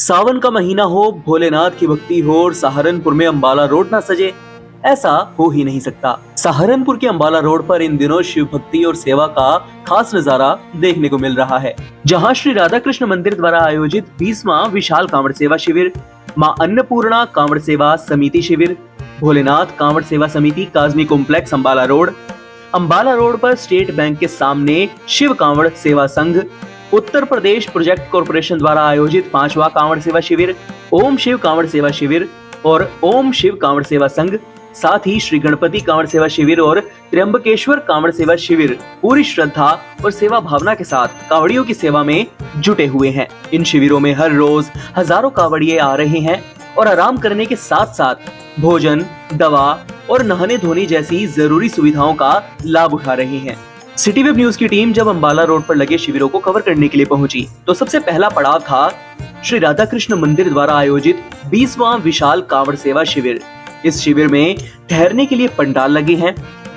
सावन का महीना हो, भोलेनाथ की भक्ति हो और सहारनपुर में अंबाला रोड ना सजे, ऐसा हो ही नहीं सकता। सहारनपुर के अंबाला रोड पर इन दिनों शिव भक्ति और सेवा का खास नजारा देखने को मिल रहा है, जहां श्री राधा कृष्ण मंदिर द्वारा आयोजित 20वां विशाल कांवड़ सेवा शिविर, मां अन्नपूर्णा कांवड़ सेवा समिति शिविर, भोलेनाथ कांवड़ सेवा समिति काजमी कॉम्प्लेक्स अंबाला रोड पर स्टेट बैंक के सामने शिव कांवड़ सेवा संघ, उत्तर प्रदेश प्रोजेक्ट कॉरपोरेशन द्वारा आयोजित 5वां कांवड़ सेवा शिविर, ओम शिव कांवड़ सेवा शिविर और ओम शिव कांवड़ सेवा संघ, साथ ही श्री गणपति कांवड़ सेवा शिविर और त्र्यंबकेश्वर कांवड़ सेवा शिविर पूरी श्रद्धा और सेवा भावना के साथ कांवड़ियों की सेवा में जुटे हुए हैं। इन शिविरों में हर रोज हजारों कांवड़िए आ रहे हैं और आराम करने के साथ साथ भोजन, दवा और नहाने धोने जैसी जरूरी सुविधाओं का लाभ उठा रहे हैं। सिटी वेब न्यूज की टीम जब अंबाला रोड पर लगे शिविरों को कवर करने के लिए पहुंची, तो सबसे पहला पड़ाव था श्री राधा कृष्ण मंदिर द्वारा आयोजित 20वां विशाल कांवड़ सेवा शिविर। इस शिविर में ठहरने के लिए पंडाल लगे हैं,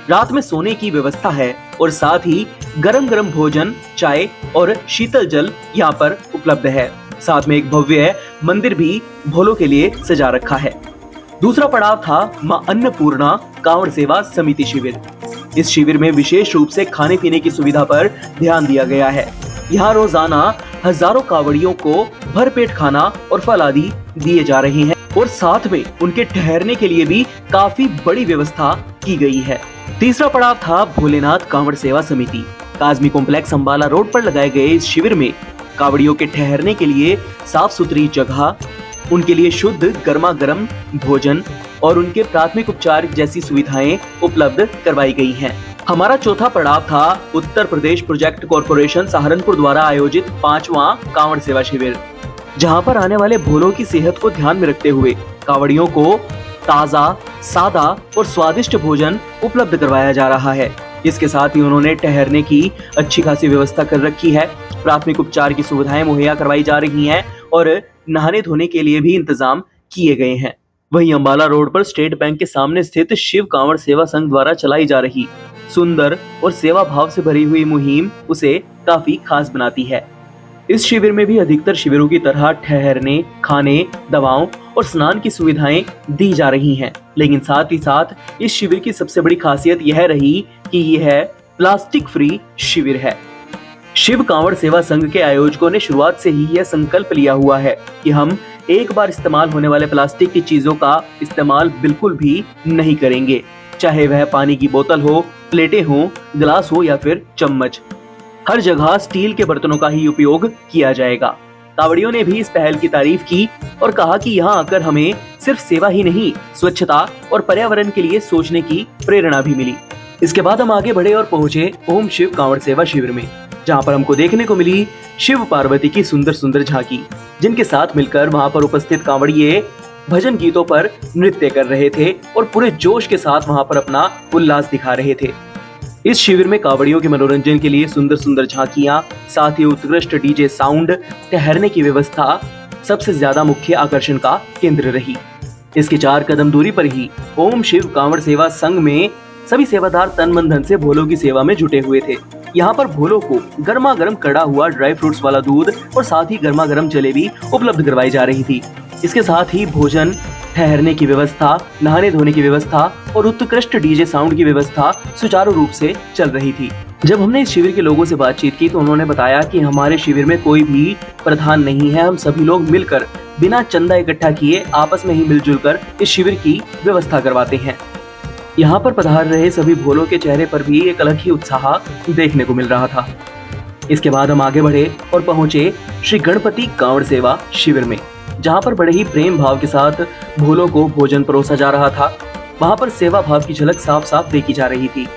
रात में सोने की व्यवस्था है और साथ ही गरम गरम भोजन, चाय और शीतल जल यहाँ पर उपलब्ध है। साथ में एक भव्य मंदिर भी भोलों के लिए सजा रखा है। दूसरा पड़ाव था मां अन्नपूर्णा कांवड़ सेवा समिति शिविर। इस शिविर में विशेष रूप से खाने पीने की सुविधा पर ध्यान दिया गया है। यहाँ रोजाना हजारों कांवड़ियों को भरपेट खाना और फल आदि दिए जा रहे हैं और साथ में उनके ठहरने के लिए भी काफी बड़ी व्यवस्था की गई है। तीसरा पड़ाव था भोलेनाथ कांवड़ सेवा समिति काजमी कॉम्प्लेक्स अंबाला रोड पर लगाए गए इस शिविर में कांवड़ियों के ठहरने के लिए साफ सुथरी जगह, उनके लिए शुद्ध गर्मा गर्म भोजन और उनके प्राथमिक उपचार जैसी सुविधाएं उपलब्ध करवाई गई हैं। हमारा चौथा पड़ाव था उत्तर प्रदेश प्रोजेक्ट कॉरपोरेशन सहारनपुर द्वारा आयोजित 5वां कांवड़ सेवा शिविर, जहां पर आने वाले भोलों की सेहत को ध्यान में रखते हुए कांवड़ियों को ताजा, सादा और स्वादिष्ट भोजन उपलब्ध करवाया जा रहा है। इसके साथ ही उन्होंने ठहरने की अच्छी खासी व्यवस्था कर रखी है, प्राथमिक उपचार की सुविधाएं मुहैया करवाई जा रही हैं और नहाने धोने के लिए भी इंतजाम किए गए हैं। वहीं अंबाला रोड पर स्टेट बैंक के सामने स्थित शिव कांवड़ सेवा संघ द्वारा चलाई जा रही सुंदर और सेवा भाव से भरी हुई मुहिम उसे काफी खास बनाती है। इस शिविर में भी अधिकतर शिविरों की तरह ठहरने, खाने, दवाओं और स्नान की सुविधाएं दी जा रही हैं, लेकिन साथ ही साथ इस शिविर की सबसे बड़ी खासियत यह रही कि यह प्लास्टिक फ्री शिविर है। शिव कांवड़ सेवा संघ के आयोजकों ने शुरुआत से ही यह संकल्प लिया हुआ है कि हम एक बार इस्तेमाल होने वाले प्लास्टिक की चीजों का इस्तेमाल बिल्कुल भी नहीं करेंगे, चाहे वह पानी की बोतल हो, प्लेटें हो, गिलास हो या फिर चम्मच। हर जगह स्टील के बर्तनों का ही उपयोग किया जाएगा। कांवड़ियों ने भी इस पहल की तारीफ की और कहा कि यहाँ आकर हमें सिर्फ सेवा ही नहीं, स्वच्छता और पर्यावरण के लिए सोचने की प्रेरणा भी मिली। इसके बाद हम आगे बढ़े और पहुंचे ओम शिव कांवड़ सेवा शिविर में, जहाँ पर हमको देखने को मिली शिव पार्वती की सुंदर सुंदर झांकी, जिनके साथ मिलकर वहाँ पर उपस्थित कांवड़िए भजन गीतों पर नृत्य कर रहे थे और पूरे जोश के साथ वहाँ पर अपना उल्लास दिखा रहे थे। इस शिविर में कांवड़ियों के मनोरंजन के लिए सुंदर सुंदर झांकियां, साथ ही उत्कृष्ट डीजे साउंड, ठहरने की व्यवस्था सबसे ज्यादा मुख्य आकर्षण का केंद्र रही। इसके 4 कदम दूरी पर ही ओम शिव कांवड़ सेवा संघ में सभी सेवादार तन मन धन से भोलों की सेवा में जुटे हुए थे। यहाँ पर भोलों को गर्मा गर्म कड़ा हुआ ड्राई फ्रूट्स वाला दूध और साथ ही गर्मा गर्म जलेबी उपलब्ध करवाई जा रही थी। इसके साथ ही भोजन, ठहरने की व्यवस्था, नहाने धोने की व्यवस्था और उत्कृष्ट डीजे साउंड की व्यवस्था सुचारू रूप से चल रही थी। जब हमने इस शिविर के लोगों से बातचीत की तो उन्होंने बताया कि हमारे शिविर में कोई भी प्रधान नहीं है, हम सभी लोग मिलकर बिना चंदा इकट्ठा किए आपस में ही मिलजुल कर इस शिविर की व्यवस्था करवाते हैं। यहाँ पर पधार रहे सभी भोलों के चेहरे पर भी एक अलग ही उत्साह देखने को मिल रहा था। इसके बाद हम आगे बढ़े और पहुंचे श्री गणपति कांवड़ सेवा शिविर में, जहाँ पर बड़े ही प्रेम भाव के साथ भोलों को भोजन परोसा जा रहा था। वहाँ पर सेवा भाव की झलक साफ साफ देखी जा रही थी।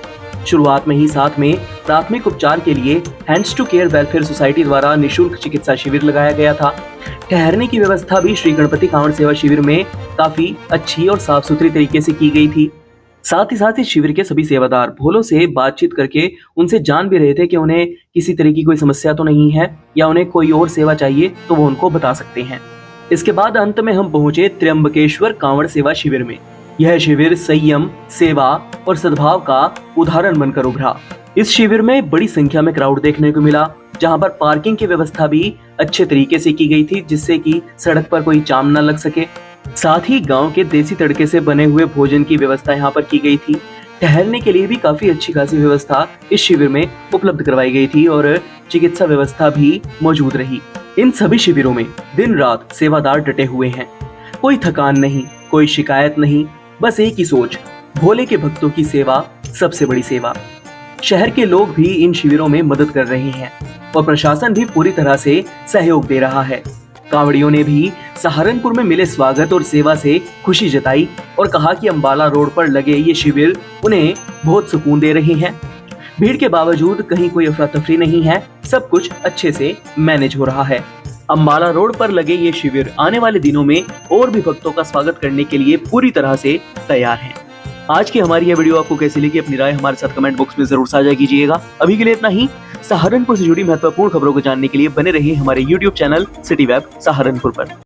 शुरुआत में ही साथ में प्राथमिक उपचार के लिए Hands to Care Welfare Society द्वारा निःशुल्क चिकित्सा शिविर लगाया गया था। ठहरने की व्यवस्था भी श्री गणपति कांवड़ सेवा शिविर में काफी अच्छी और साफ सुथरी तरीके से की गई थी। साथ ही शिविर के सभी सेवादार भोलों से बातचीत करके उनसे जान भी रहे थे कि उन्हें किसी तरह की कोई समस्या तो नहीं है या उन्हें कोई और सेवा चाहिए तो वो उनको बता सकते हैं। इसके बाद अंत में हम पहुंचे त्र्यंबकेश्वर कांवड़ सेवा शिविर में। यह शिविर संयम, सेवा और सद्भाव का उदाहरण बनकर उभरा। इस शिविर में बड़ी संख्या में क्राउड देखने को मिला। जहां पर पार्किंग की व्यवस्था भी अच्छे तरीके से की गई थी, जिससे कि सड़क पर कोई जाम न लग सके। साथ ही गांव के देसी तड़के से बने हुए भोजन की व्यवस्था यहाँ पर की गई थी। ठहरने के लिए भी काफी अच्छी खासी व्यवस्था इस शिविर में उपलब्ध करवाई गई थी और चिकित्सा व्यवस्था भी मौजूद रही। इन सभी शिविरों में दिन रात सेवादार डटे हुए हैं। कोई थकान नहीं, कोई शिकायत नहीं, बस एक ही सोच, भोले के भक्तों की सेवा सबसे बड़ी सेवा। शहर के लोग भी इन शिविरों में मदद कर रहे हैं और प्रशासन भी पूरी तरह से सहयोग दे रहा है। कांवड़ियों ने भी सहारनपुर में मिले स्वागत और सेवा से खुशी जताई और कहा कि अंबाला रोड पर लगे ये शिविर उन्हें बहुत सुकून दे रहे हैं। भीड़ के बावजूद कहीं कोई अफरा तफरी नहीं है, सब कुछ अच्छे से मैनेज हो रहा है। अंबाला रोड पर लगे ये शिविर आने वाले दिनों में और भी भक्तों का स्वागत करने के लिए पूरी तरह से तैयार हैं। आज की हमारी यह वीडियो आपको कैसी लगी, अपनी राय हमारे साथ कमेंट बॉक्स में जरूर साझा कीजिएगा। अभी के लिए इतना ही। सहारनपुर से जुड़ी महत्वपूर्ण खबरों को जानने के लिए बने रहिए हमारे YouTube channel city web Saharanpur पर।